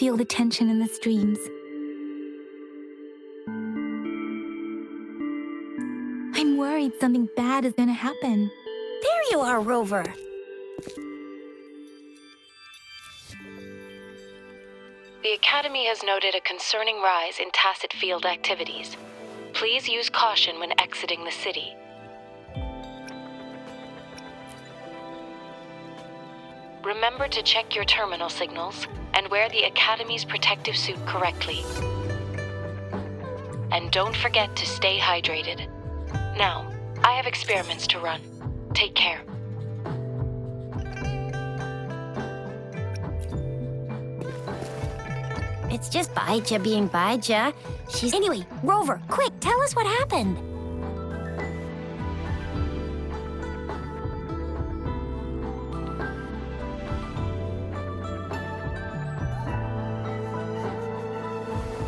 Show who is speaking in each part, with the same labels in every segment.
Speaker 1: feel the tension in the streams. I'm worried something bad is gonna happen.
Speaker 2: There you are, Rover.
Speaker 3: The Academy has noted a concerning rise in tacit field activities. Please use caution when exiting the city. Remember to check your terminal signals and wear the Academy's protective suit correctly. And don't forget to stay hydrated. Now, I have experiments to run. Take care.
Speaker 2: It's just Baija being Baija. Anyway, Rover, quick, tell us what happened.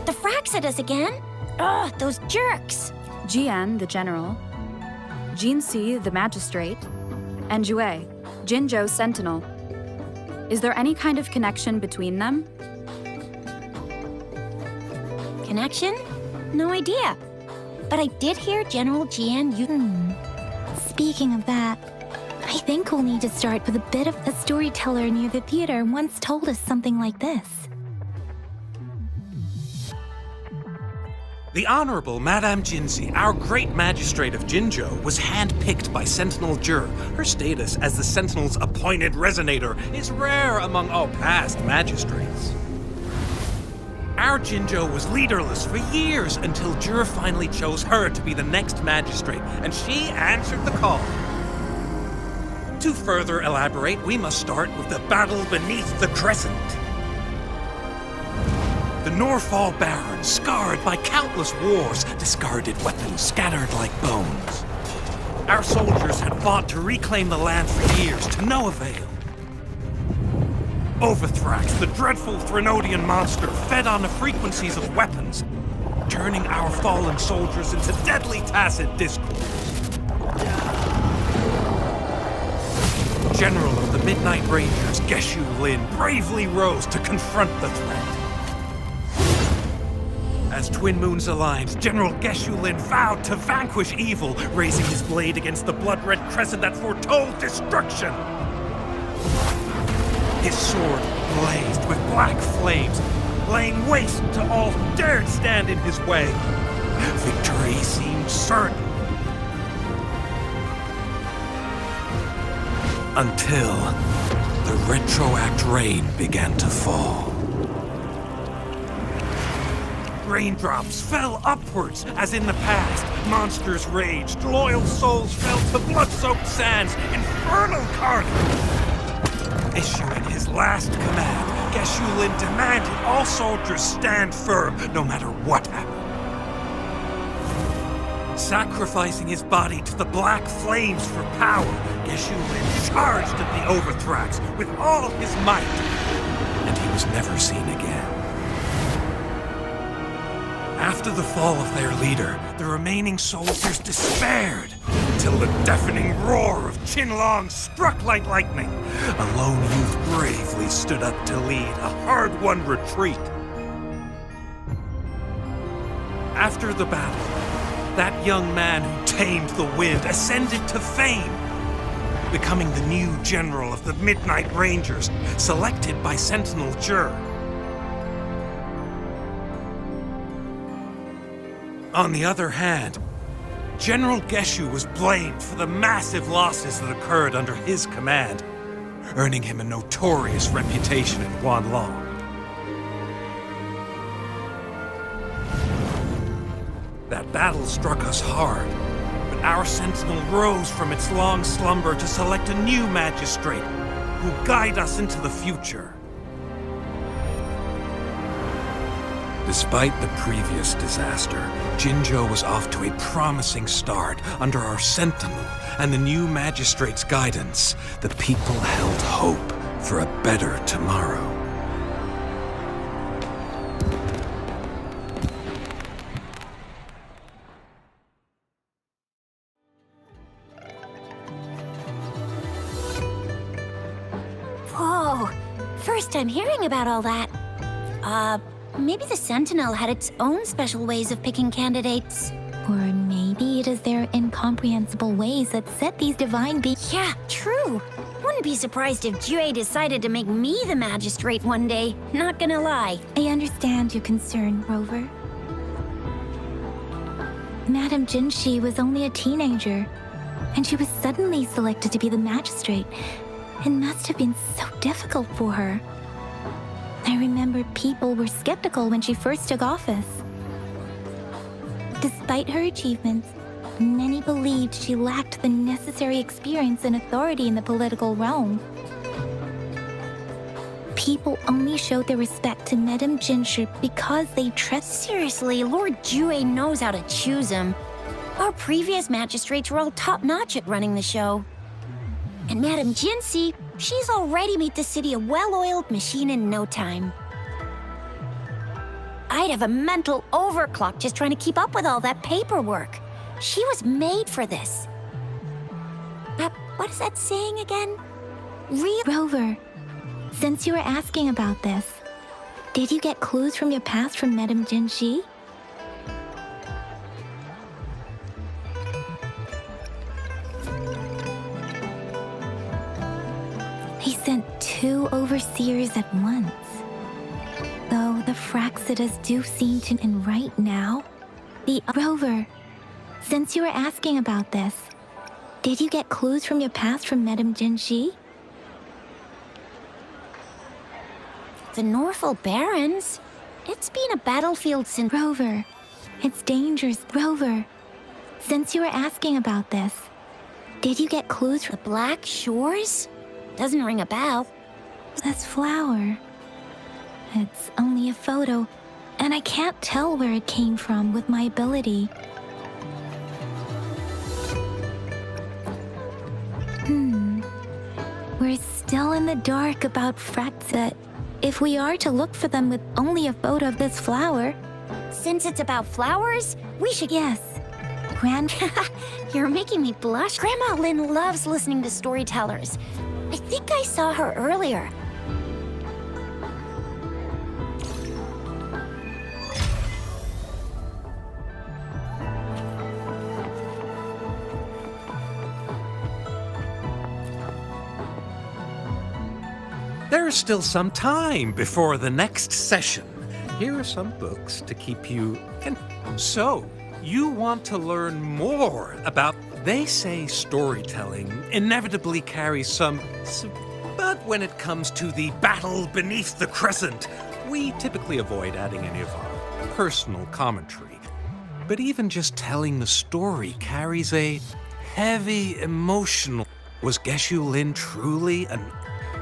Speaker 2: The fracks at us again? Ugh, those jerks!
Speaker 4: Jian, the general, Jinzhou, the magistrate, and Jue, Jinzhou sentinel. Is there any kind of connection between them?
Speaker 2: Connection? No idea. But I did hear General Jian
Speaker 1: Speaking of that, I think we'll need to start with a bit of a storyteller near the theater once told us something like this.
Speaker 5: The Honorable Madame Jinzhou, our great magistrate of Jinzhou, was handpicked by Sentinel Jur. Her status as the Sentinel's appointed resonator is rare among all past magistrates. Our Jinzhou was leaderless for years until Jur finally chose her to be the next magistrate, and she answered the call. To further elaborate, we must start with the battle beneath the Crescent. The Norfall Baron, scarred by countless wars, discarded weapons scattered like bones. Our soldiers had fought to reclaim the land for years, to no avail. Overthrax, the dreadful Threnodian monster, fed on the frequencies of weapons, turning our fallen soldiers into deadly tacit discourse. General of the Midnight Rangers, Geshu Lin, bravely rose to confront the threat. As Twin Moons aligned, General Geshu Lin vowed to vanquish evil, raising his blade against the blood-red crescent that foretold destruction. His sword blazed with black flames, laying waste to all who dared stand in his way. Victory seemed certain. Until the retroact rain began to fall. Raindrops fell upwards, as in the past. Monsters raged, loyal souls fell to blood-soaked sands, infernal carnage. Issuing his last command, Geshu Lin demanded all soldiers stand firm, no matter what happened. Sacrificing his body to the black flames for power, Geshu Lin charged at the Overthrax with all his might, and he was never seen again. After the fall of their leader, the remaining soldiers despaired, until the deafening roar of Qinlong struck like lightning. A lone youth bravely stood up to lead a hard-won retreat. After the battle, that young man who tamed the wind ascended to fame, becoming the new general of the Midnight Rangers, selected by Sentinel Jur. On the other hand, General Geshu was blamed for the massive losses that occurred under his command, earning him a notorious reputation in Guanlong. That battle struck us hard, but our sentinel rose from its long slumber to select a new magistrate who will guide us into the future. Despite the previous disaster, Jinzhou was off to a promising start under our sentinel and the new magistrate's guidance. The people held hope for a better tomorrow.
Speaker 2: Whoa, first time hearing about all that. Maybe the Sentinel had its own special ways of picking candidates.
Speaker 1: Or maybe it is their incomprehensible ways that set these divine beings.
Speaker 2: Yeah, true. Wouldn't be surprised if Jue decided to make me the magistrate one day. Not gonna lie.
Speaker 1: I understand your concern, Rover. Madame Jinzhou was only a teenager, and she was suddenly selected to be the magistrate. It must have been so difficult for her. I remember people were skeptical when she first took office. Despite her achievements, many believed she lacked the necessary experience and authority in the political realm. People only showed their respect to Madame Jinzhou because they trusted.
Speaker 2: Seriously, Lord Jue knows how to choose him. Our previous magistrates were all top-notch at running the show. And Madame Jinzhou, she's already made the city a well-oiled machine in no time. I'd have a mental overclock just trying to keep up with all that paperwork. She was made for this. What is that saying again?
Speaker 1: Rover, since you were asking about this, did you get clues from your past from Madame Jinzhou? He sent 2 overseers at once. Though the Fraxidas do seem to, and right now, Rover, since you were asking about this, did you get clues from your past from Madame Jinzhou?
Speaker 2: The Norfolk Barrens? It's been a battlefield since...
Speaker 1: Rover, it's dangerous. Rover, since you were asking about this, did you get clues from
Speaker 2: The Black Shores? Doesn't ring a bell.
Speaker 1: this flower? It's only a photo, and I can't tell where it came from with my ability. We're still in the dark about Fraxa. If we are to look for them with only a photo of this flower...
Speaker 2: Since it's about flowers, we should...
Speaker 1: Yes,
Speaker 2: You're making me blush. Grandma Lynn loves listening to storytellers. I think I saw her earlier.
Speaker 5: There's still some time before the next session. Here are some books to keep you... So, you want to learn more about... They say storytelling inevitably carries some... But when it comes to the battle beneath the crescent, we typically avoid adding any of our personal commentary. But even just telling the story carries a heavy emotional... Was Geshu Lin truly an...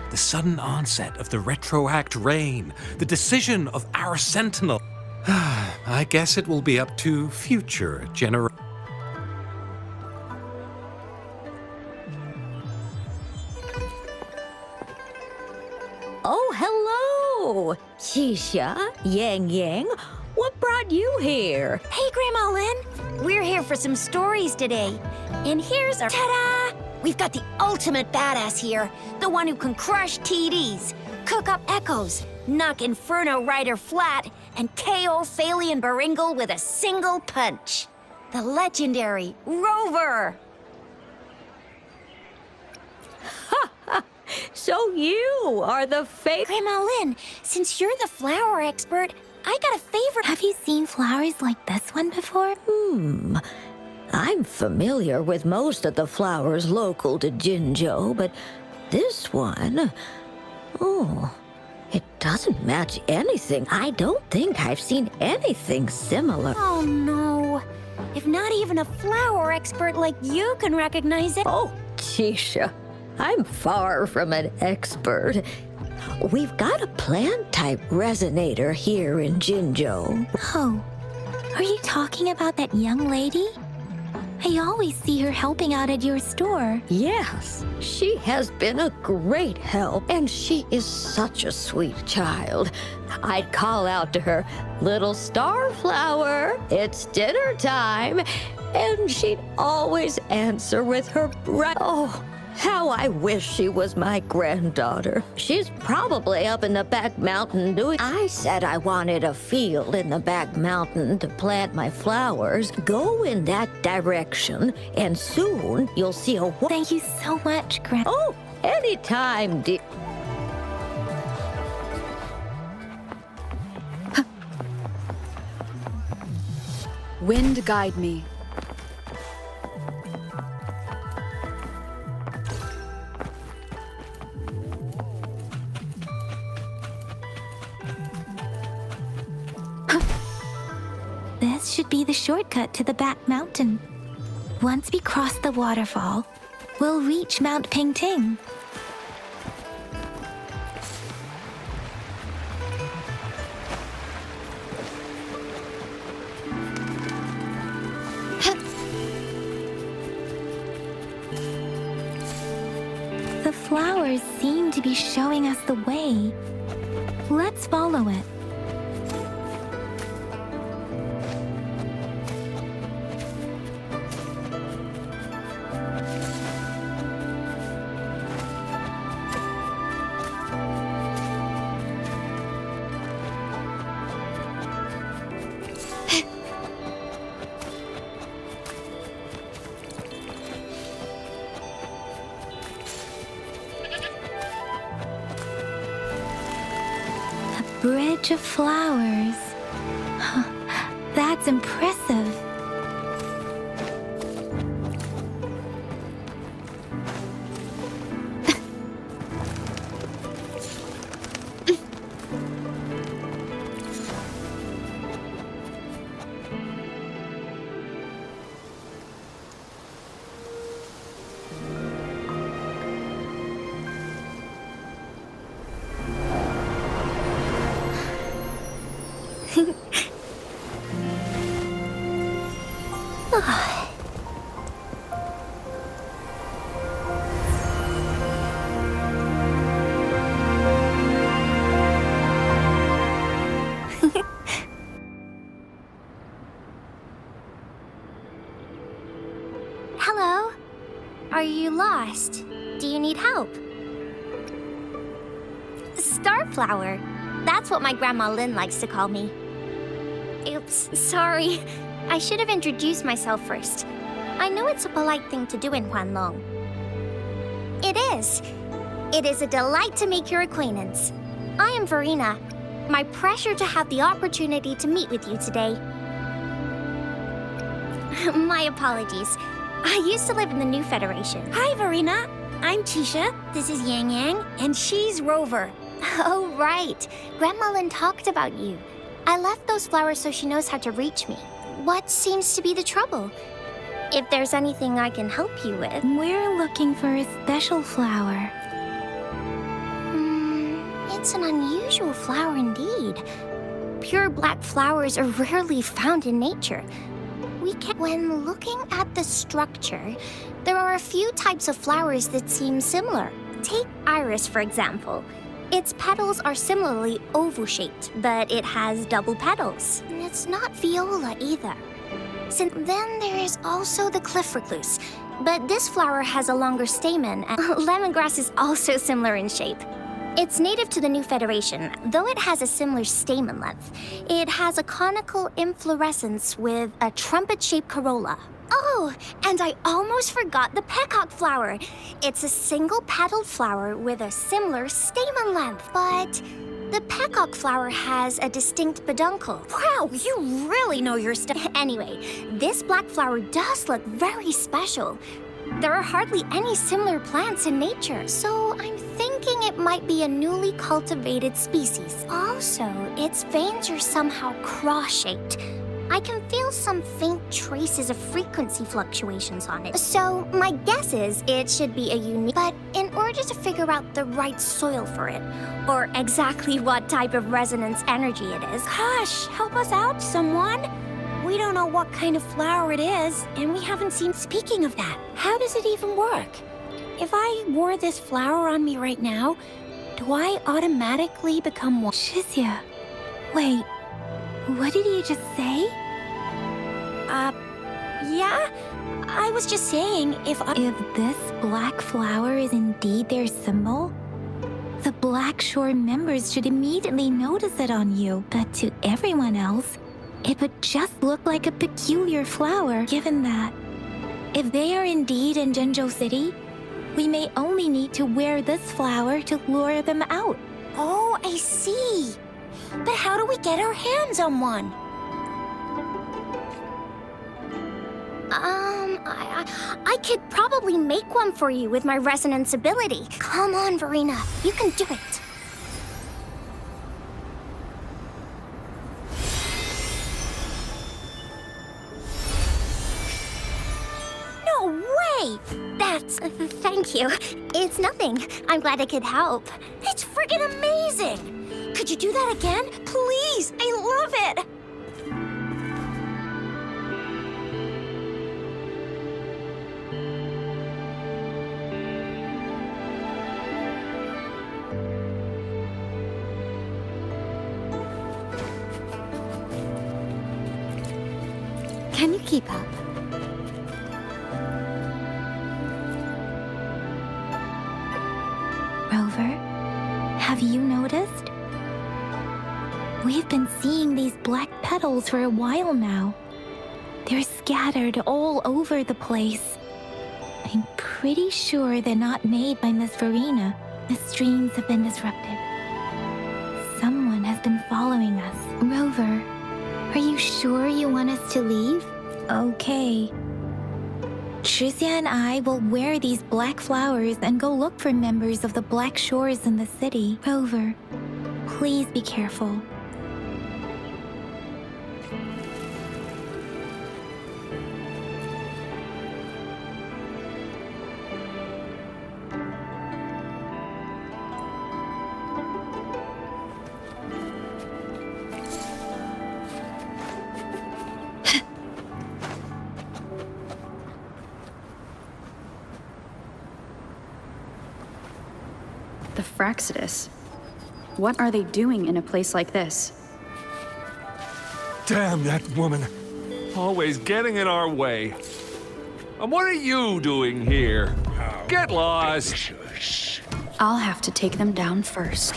Speaker 5: The sudden onset of the retroact rain, the decision of our sentinel. I guess it will be up to future generations.
Speaker 6: Oh, hello! Xisha, Yang Yang, what brought you here?
Speaker 2: Hey, Grandma Lynn. We're here for some stories today. And here's our... Ta-da! We've got the ultimate badass here. The one who can crush TDs, cook up echoes, knock Inferno Rider flat, and KO Phalian Baringle with a single punch. The legendary Rover.
Speaker 6: So you are the
Speaker 2: Grandma Lynn, since you're the flower expert, I got a favor.
Speaker 1: Have you seen flowers like this one before?
Speaker 6: I'm familiar with most of the flowers local to Jinzhou, but this one... Oh, it doesn't match anything. I don't think I've seen anything similar.
Speaker 2: Oh, no. If not even a flower expert like you can recognize it...
Speaker 6: Oh, Tisha, I'm far from an expert. We've got a plant-type resonator here in Jinzhou.
Speaker 1: Oh, are you talking about that young lady? I always see her helping out at your store.
Speaker 6: Yes, she has been a great help, and she is such a sweet child. I'd call out to her, "Little Starflower, it's dinner time," and she'd always answer with her bright... Oh, How I wish she was my granddaughter. She's probably up in the back mountain doing... I said I wanted a field in the back mountain to plant my flowers. Go in that direction, and soon you'll see a...
Speaker 1: Thank you so much, Gran.
Speaker 6: Oh, anytime, dear.
Speaker 4: Wind guide me.
Speaker 1: This should be the shortcut to the back mountain. Once we cross the waterfall, we'll reach Mount Pingting. The flowers seem to be showing us the way. Let's follow it. Bridge of flowers. Huh, that's impressive.
Speaker 2: Hello? Are you lost? Do you need help? Starflower. That's what my Grandma Lynn likes to call me. Oops, sorry. I should have introduced myself first. I know it's a polite thing to do in Huanlong. It is. It is a delight to make your acquaintance. I am Verena. My pleasure to have the opportunity to meet with you today. My apologies. I used to live in the New Federation. Hi, Verena. I'm Tisha. This is Yang Yang, and she's Rover. Oh, right. Grandma Lynn talked about you. I left those flowers so she knows how to reach me. What seems to be the trouble? If there's anything I can help you with.
Speaker 1: We're looking for a special flower.
Speaker 2: It's an unusual flower indeed. Pure black flowers are rarely found in nature. When looking at the structure, there are a few types of flowers that seem similar. Take iris, for example. Its petals are similarly oval-shaped, but it has double petals. And it's not viola either. Then there is also the cliff recluse, but this flower has a longer stamen, and lemongrass is also similar in shape. It's native to the New Federation, though it has a similar stamen length. It has a conical inflorescence with a trumpet-shaped corolla. Oh, and I almost forgot the peacock flower. It's a single-petaled flower with a similar stamen length, but the peacock flower has a distinct peduncle. Wow, you really know your stuff. Anyway, this black flower does look very special. There are hardly any similar plants in nature, so I'm thinking it might be a newly cultivated species. Also, its veins are somehow cross-shaped. I can feel some faint traces of frequency fluctuations on it. So my guess is it should be a unique... But in order to figure out the right soil for it, or exactly what type of resonance energy it is... Gosh, help us out, someone! We don't know what kind of flower it is, and we haven't seen... Speaking of that, how does it even work? If I wore this flower on me right now, do I automatically become one?
Speaker 1: Shizia, wait, what did you just say?
Speaker 2: Yeah? I was just saying, if
Speaker 1: this black flower is indeed their symbol, the Black Shore members should immediately notice it on you. But to everyone else, it would just look like a peculiar flower, given that if they are indeed in Jinzhou City, we may only need to wear this flower to lure them out.
Speaker 2: Oh, I see. But how do we get our hands on one? I could probably make one for you with my resonance ability. Come on, Verena. You can do it. No way! Thank you. It's nothing. I'm glad I could help. It's friggin' amazing! Could you do that again? Please! I love it! Can you keep up?
Speaker 1: Rover, have you noticed? We've been seeing these black petals for a while now. They're scattered all over the place. I'm pretty sure they're not made by Miss Verena. The streams have been disrupted. Someone has been following us. Rover, are you sure you want us to leave? Okay. Tricia and I will wear these black flowers and go look for members of the Black Shores in the city. Rover, please be careful.
Speaker 4: The Fraxidus. What are they doing in a place like this?
Speaker 7: Damn that woman. Always getting in our way. And what are you doing here? Get lost.
Speaker 4: I'll have to take them down first.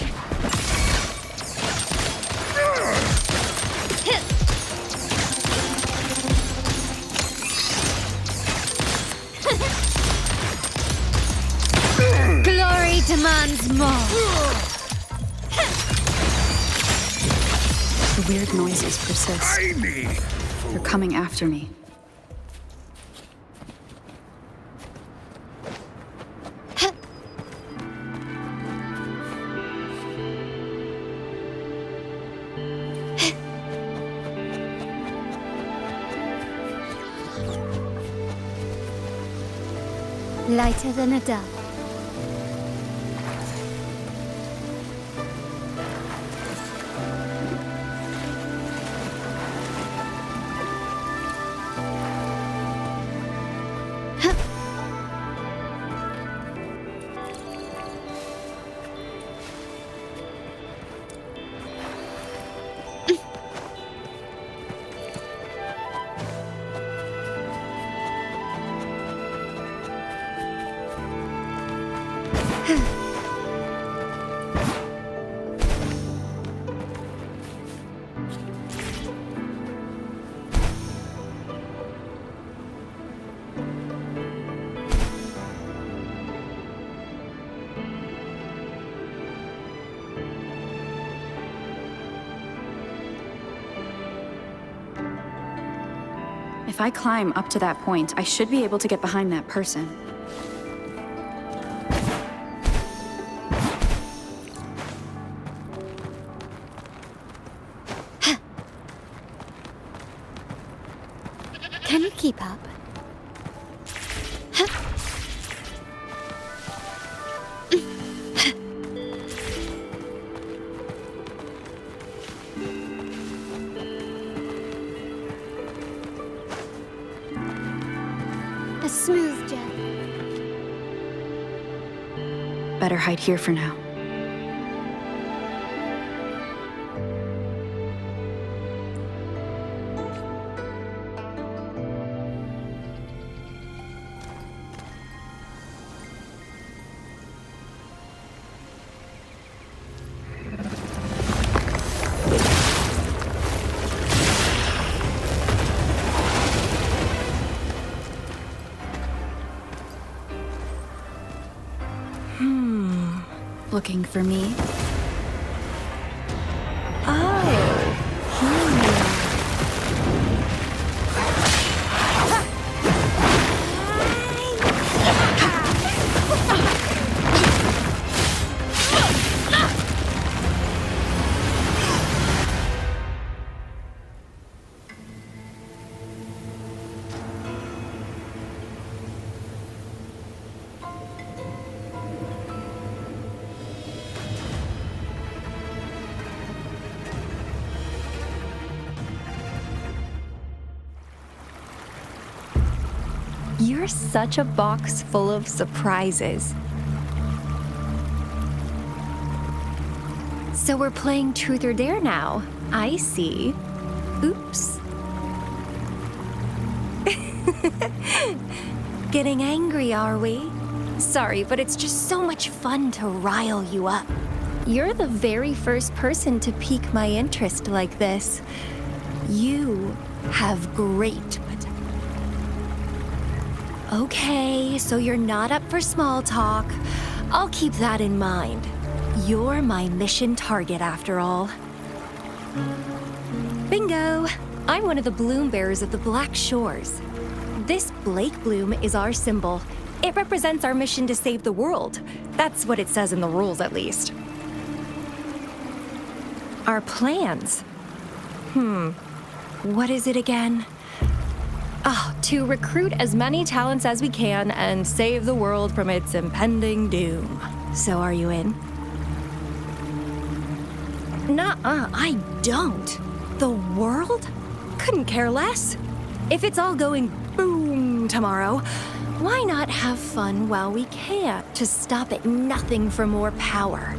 Speaker 2: Glory demands more.
Speaker 4: The weird noises persist. They're coming after me.
Speaker 2: Lighter than a dove.
Speaker 4: If I climb up to that point, I should be able to get behind that person.
Speaker 2: Can you keep up? A smooth jet.
Speaker 4: Better hide here for now. looking for me.
Speaker 8: You're such a box full of surprises. So we're playing Truth or Dare now. I see. Oops. Getting angry, are we? Sorry, but it's just so much fun to rile you up. You're the very first person to pique my interest like this. You have great potential. Okay, so you're not up for small talk. I'll keep that in mind. You're my mission target after all. Bingo! I'm one of the bloom bearers of the Black Shores. This Blake bloom is our symbol. It represents our mission to save the world. That's what it says in the rules, at least. Our plans? What is it again? To recruit as many talents as we can and save the world from its impending doom. So are you in? Nuh-uh, I don't. The world? Couldn't care less. If it's all going boom tomorrow, why not have fun while we can to stop at nothing for more power?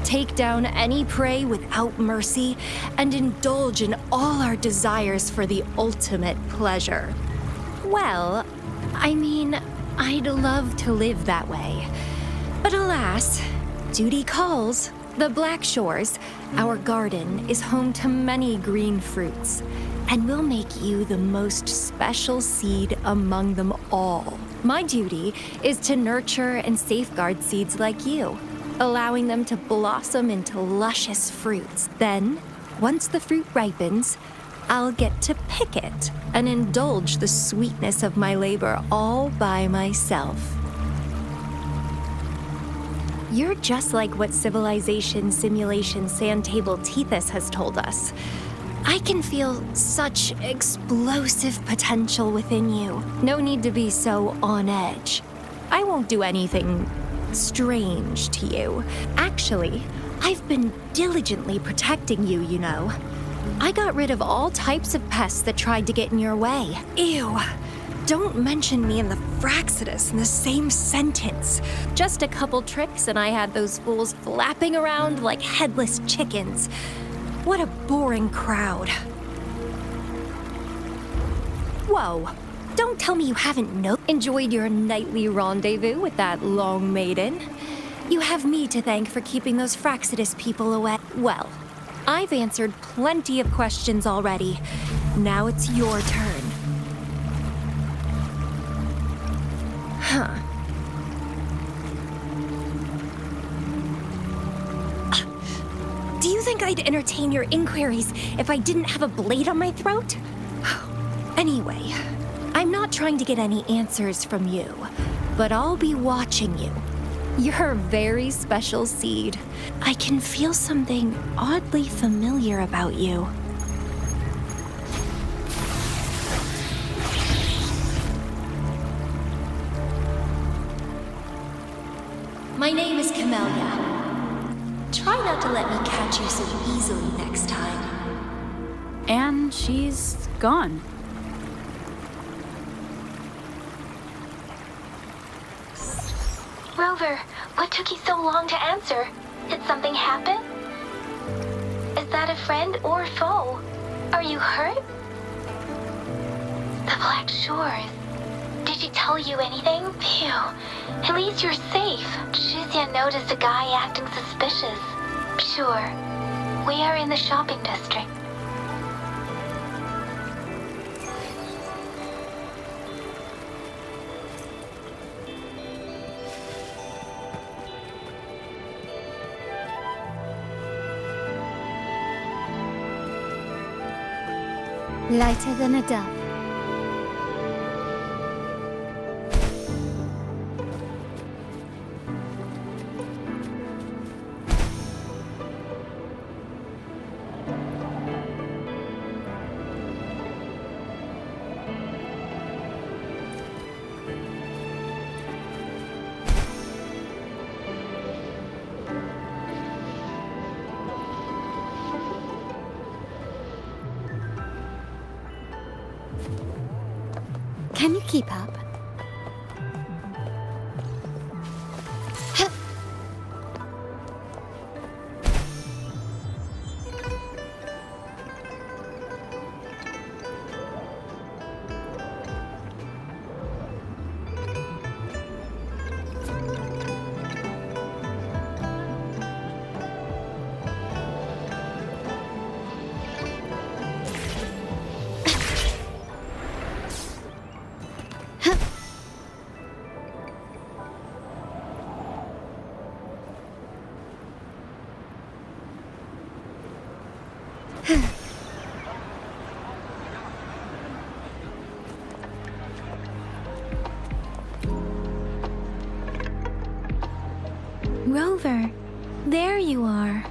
Speaker 8: Take down any prey without mercy and indulge in all our desires for the ultimate pleasure. Well, I mean, I'd love to live that way. But alas, duty calls. The Black Shores, our garden, is home to many green fruits, and we'll make you the most special seed among them all. My duty is to nurture and safeguard seeds like you, allowing them to blossom into luscious fruits. Then, once the fruit ripens, I'll get to pick it and indulge the sweetness of my labor all by myself. You're just like what Civilization Simulation Sandtable Tethys has told us. I can feel such explosive potential within you. No need to be so on edge. I won't do anything strange to you. Actually, I've been diligently protecting you, you know. I got rid of all types of pests that tried to get in your way. Ew. Don't mention me and the Fraxidus in the same sentence. Just a couple tricks and I had those fools flapping around like headless chickens. What a boring crowd. Whoa. Don't tell me you haven't enjoyed your nightly rendezvous with that long maiden. You have me to thank for keeping those Fraxidus people away. Well, I've answered plenty of questions already. Now it's your turn. Do you think I'd entertain your inquiries if I didn't have a blade on my throat? Anyway, I'm not trying to get any answers from you, but I'll be watching you. You're a very special seed. I can feel something oddly familiar about you. My name is Camellia. Try not to let me catch you so easily next time.
Speaker 4: And she's gone.
Speaker 1: Rover, what took you so long to answer? Did something happen? Is that a friend or a foe? Are you hurt? The Black Shores. Did she tell you anything? Phew. At least you're safe. Shizia noticed a guy acting suspicious. Sure. We are in the shopping district.
Speaker 9: lighter than a dove. Can you keep up?
Speaker 1: Rover, there you are.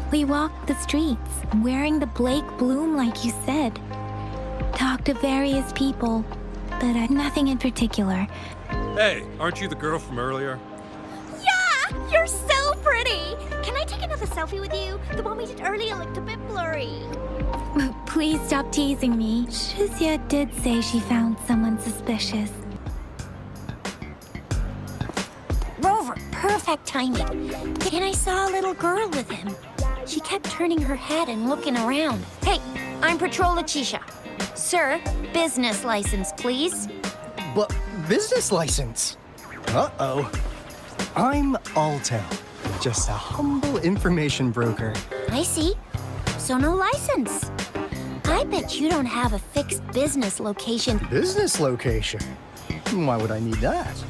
Speaker 1: We walked the streets, wearing the Blake bloom like you said. Talked to various people, but nothing in particular.
Speaker 5: Hey, aren't you the girl from earlier?
Speaker 9: Yeah! You're so pretty! Can I take another selfie with you? The one we did earlier looked a bit blurry.
Speaker 1: Please stop teasing me. Shizia did say she found someone suspicious.
Speaker 2: Rover, perfect timing. And I saw a little girl with him. She kept turning her head and looking around. Hey, I'm Patrol Letitia. Sir, business license, please.
Speaker 10: But business license? Uh-oh. I'm Aalto, just a humble information broker.
Speaker 2: I see. So no license. I bet you don't have a fixed business location.
Speaker 10: Business location? Why would I need that?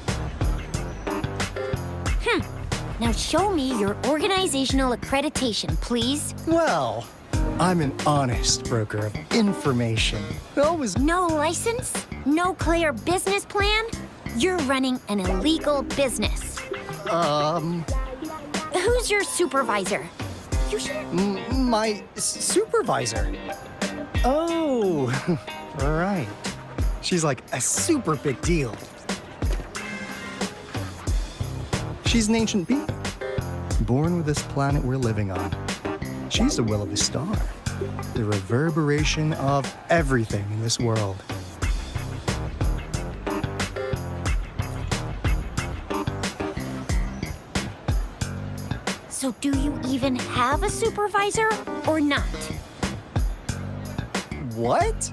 Speaker 2: Now show me your organizational accreditation, please.
Speaker 10: Well, I'm an honest broker of information. Always.
Speaker 2: No license? No clear business plan? You're running an illegal business. Who's your supervisor? You should...
Speaker 10: My supervisor. Oh, right. She's like a super big deal. She's an ancient being, born with this planet we're living on. She's the will of the star, the reverberation of everything in this world.
Speaker 2: So do you even have a supervisor or not?
Speaker 10: What?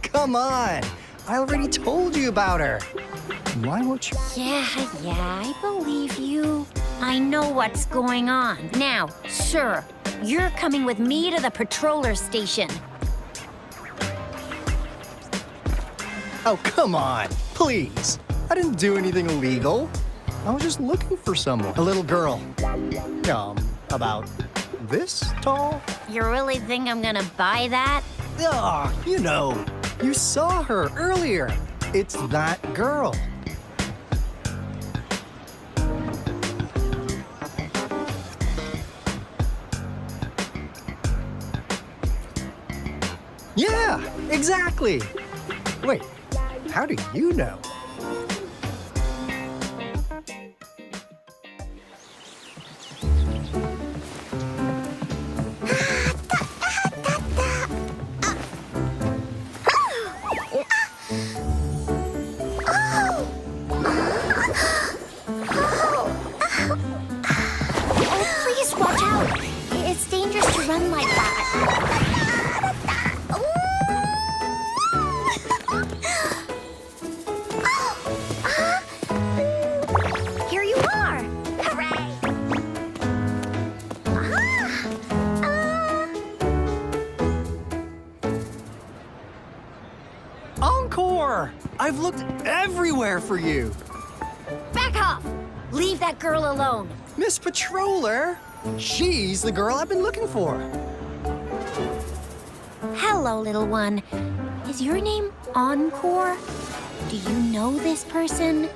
Speaker 10: Come on. I already told you about her. Why won't you?
Speaker 2: Yeah, I believe you. I know what's going on. Now, sir, you're coming with me to the patroller station.
Speaker 10: Oh, come on. Please. I didn't do anything illegal. I was just looking for someone. A little girl. About this tall?
Speaker 2: You really think I'm gonna buy that?
Speaker 10: Ah, you know. You saw her earlier. It's that girl. Yeah, exactly. Wait, how do you know?
Speaker 2: Please watch out. It's dangerous to run like that. Here you are. Hooray.
Speaker 10: Encore! I've looked everywhere for you.
Speaker 2: Back off. Leave that girl alone.
Speaker 10: Miss Patroller, she's the girl I've been looking for.
Speaker 2: Hello, little one. Is your name Encore? Do you know this person?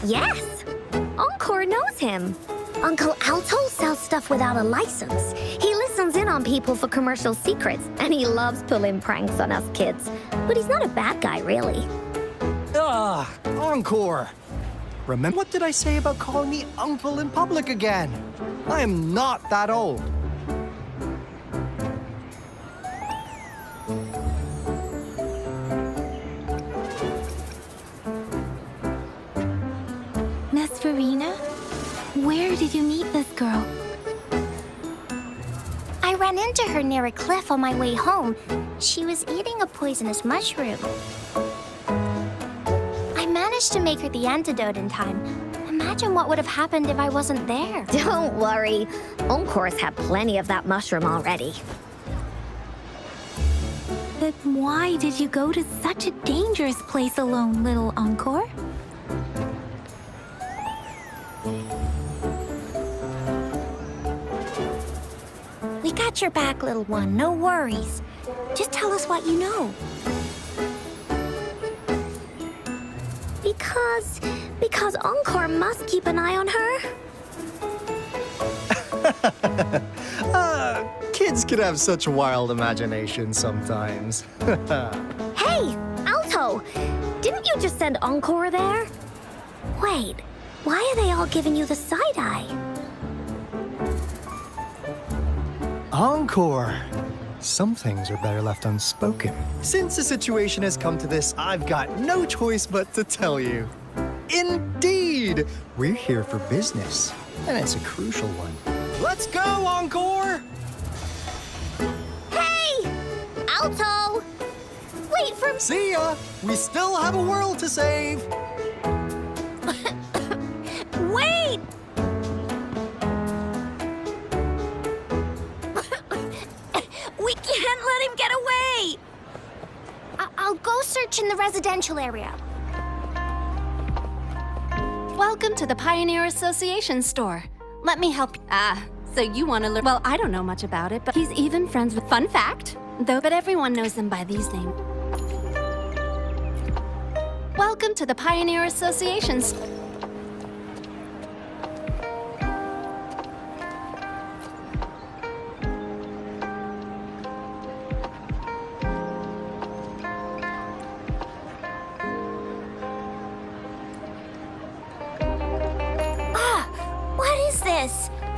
Speaker 9: Yes! Encore knows him. Uncle Aalto sells stuff without a license. He listens in on people for commercial secrets, and he loves pulling pranks on us kids. But he's not a bad guy, really.
Speaker 10: Encore! Remember, what did I say about calling me uncle in public again? I am not that old.
Speaker 1: Miss Verena, where did you meet this girl?
Speaker 9: I ran into her near a cliff on my way home. She was eating a poisonous mushroom. I managed to make her the antidote in time. Imagine what would have happened if I wasn't there. Don't worry. Encore's had plenty of that mushroom already.
Speaker 1: But why did you go to such a dangerous place alone, little Encore?
Speaker 2: We got your back, little one. No worries. Just tell us what you know.
Speaker 9: Because Encore must keep an eye on her.
Speaker 10: Kids can have such wild imaginations sometimes.
Speaker 9: Hey, Aalto! Didn't you just send Encore there? Wait, why are they all giving you the side eye?
Speaker 10: Encore! Some things are better left unspoken. Since the situation has come to this, I've got no choice but to tell you. Indeed! We're here for business, and it's a crucial one. Let's go, Encore!
Speaker 9: Hey! Aalto! Wait for me!
Speaker 10: See ya! We still have a world to save!
Speaker 2: Wait! We can't let him get away!
Speaker 9: I'll go search in the residential area.
Speaker 8: Welcome to the Pioneer Association store. Let me help you. So you want to learn? Well, I don't know much about it, but he's even friends with... Fun fact, though, but everyone knows them by these names. Welcome to the Pioneer Association store.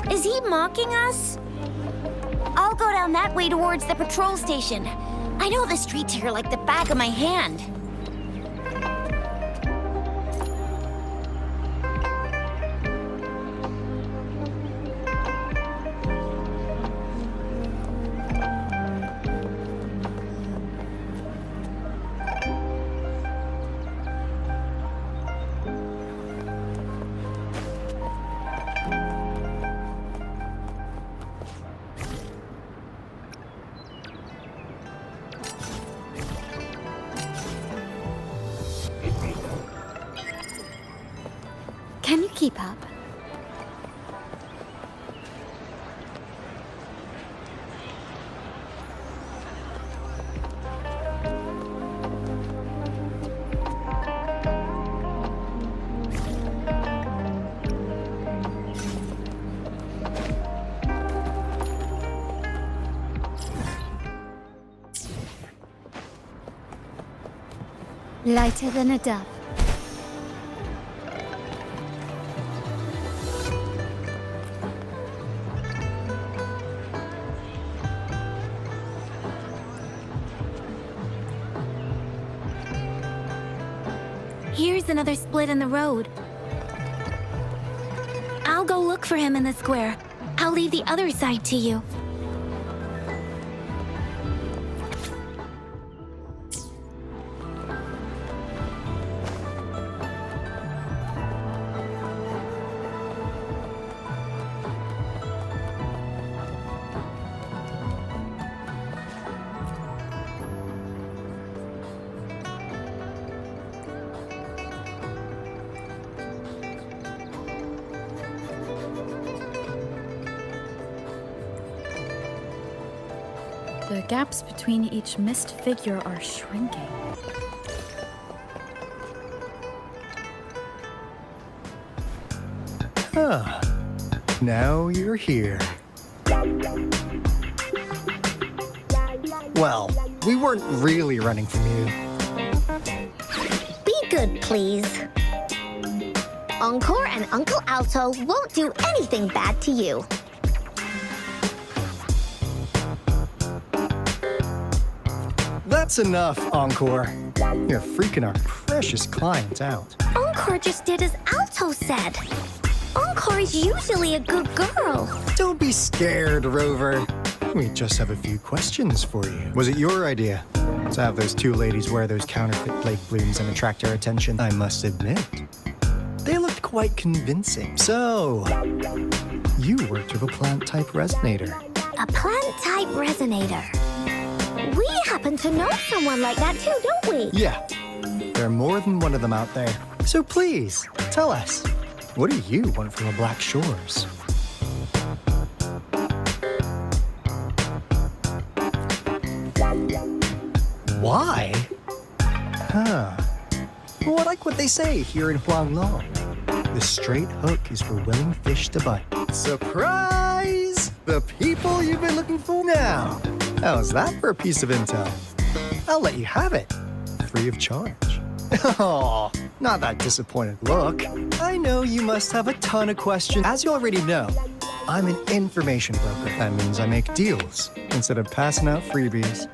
Speaker 2: Is he mocking us? I'll go down that way towards the patrol station. I know the streets here like the back of my hand.
Speaker 8: Can you keep up? Lighter than a dove.
Speaker 1: Here's another split in the road. I'll go look for him in the square. I'll leave the other side to you.
Speaker 4: The gaps between each mist figure are shrinking.
Speaker 10: Ah, now you're here. Well, we weren't really running from you.
Speaker 9: Be good, please. Encore and Uncle Aalto won't do anything bad to you.
Speaker 10: That's enough, Encore. You're freaking our precious client out.
Speaker 9: Encore just did as Aalto said. Encore is usually a good girl.
Speaker 10: Don't be scared, Rover. We just have a few questions for you. Was it your idea to have those two ladies wear those counterfeit flake blooms and attract our attention? I must admit, they looked quite convincing. So, you worked with a plant-type resonator.
Speaker 9: A plant-type resonator. We happen to know someone like that too, don't we?
Speaker 10: Yeah, there are more than one of them out there. So please, tell us, what do you want from the Black Shores? Why? Huh. Well, I like what they say here in Huanglong. The straight hook is for willing fish to bite. Surprise! The people you've been looking for now. How's that for a piece of intel? I'll let you have it, free of charge. Oh, not that disappointed look. I know you must have a ton of questions. As you already know, I'm an information broker. That means I make deals instead of passing out freebies.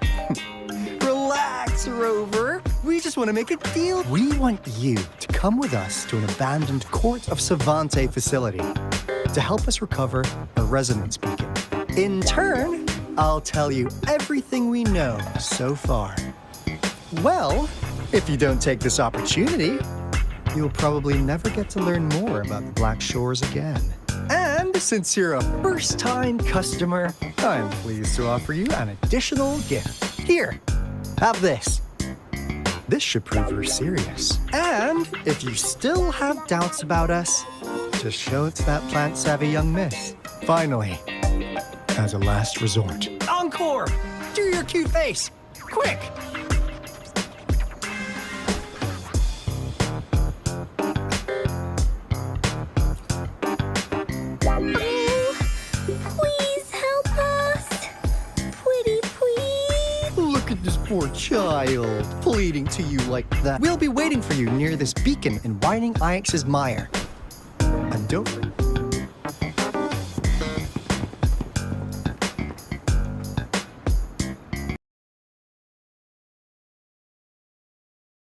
Speaker 10: Relax, Rover. We just want to make a deal. We want you to come with us to an abandoned Court of Savante facility to help us recover a resonance beacon. In turn, I'll tell you everything we know so far. Well, if you don't take this opportunity, you'll probably never get to learn more about the Black Shores again. And since you're a first-time customer, I'm pleased to offer you an additional gift. Here, have this. This should prove we're serious. And if you still have doubts about us, just show it to that plant-savvy young miss. Finally, as a last resort. Encore! Do your cute face! Quick!
Speaker 9: Please help us. Pretty please.
Speaker 10: Look at this poor child, pleading to you like that. We'll be waiting for you near this beacon in Whining Ix's mire. And don't forget.